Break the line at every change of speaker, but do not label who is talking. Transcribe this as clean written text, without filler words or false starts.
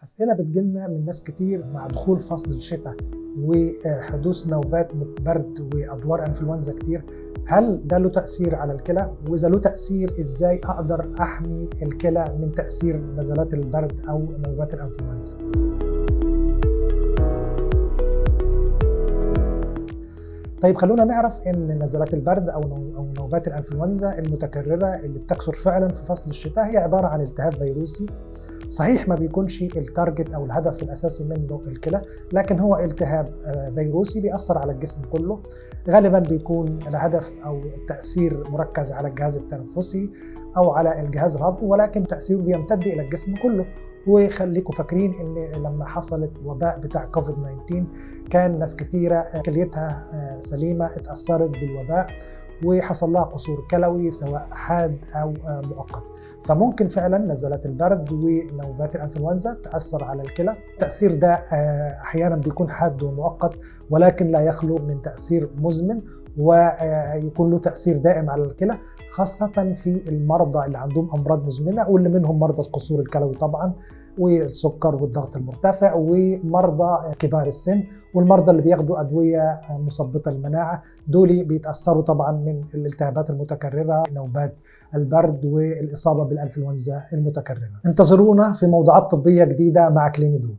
أسئلة بتجيلنا من ناس كتير مع دخول فصل الشتاء وحدوث نوبات برد وأدوار إنفلونزا كتير. هل ده له تأثير على الكلى؟ وإذا له تأثير إزاي أقدر أحمي الكلى من تأثير نزلات البرد أو نوبات الإنفلونزا؟ طيب خلونا نعرف ان نزلات البرد او نوبات الانفلونزا المتكرره اللي بتكثر فعلا في فصل الشتاء هي عباره عن التهاب فيروسي. صحيح ما بيكونش التارجت او الهدف الاساسي منه الكلى، لكن هو التهاب فيروسي بيأثر على الجسم كله. غالبا بيكون الهدف او التأثير مركز على الجهاز التنفسي او على الجهاز الهضمي، ولكن تأثيره بيمتد الى الجسم كله. وخليكم فاكرين ان لما حصلت وباء بتاع كوفيد 19 كان ناس كتيره كليتها سليمه اتأثرت بالوباء وحصل لها قصور كلوي سواء حاد أو مؤقت. فممكن فعلا نزلات البرد ونوبات الإنفلونزا تأثر على الكلى. التأثير ده أحيانا بيكون حاد ومؤقت، ولكن لا يخلو من تأثير مزمن ويكون له تأثير دائم على الكلى، خاصة في المرضى اللي عندهم أمراض مزمنة، واللي منهم مرضى القصور الكلوي طبعا، والسكر والضغط المرتفع، ومرضى كبار السن، والمرضى اللي بياخدوا أدوية مثبطة المناعة. دول بيتأثروا طبعا من الالتهابات المتكررة، نوبات البرد والإصابة بالإنفلونزا المتكررة. انتظرونا في موضوعات طبية جديدة مع كلينيدو.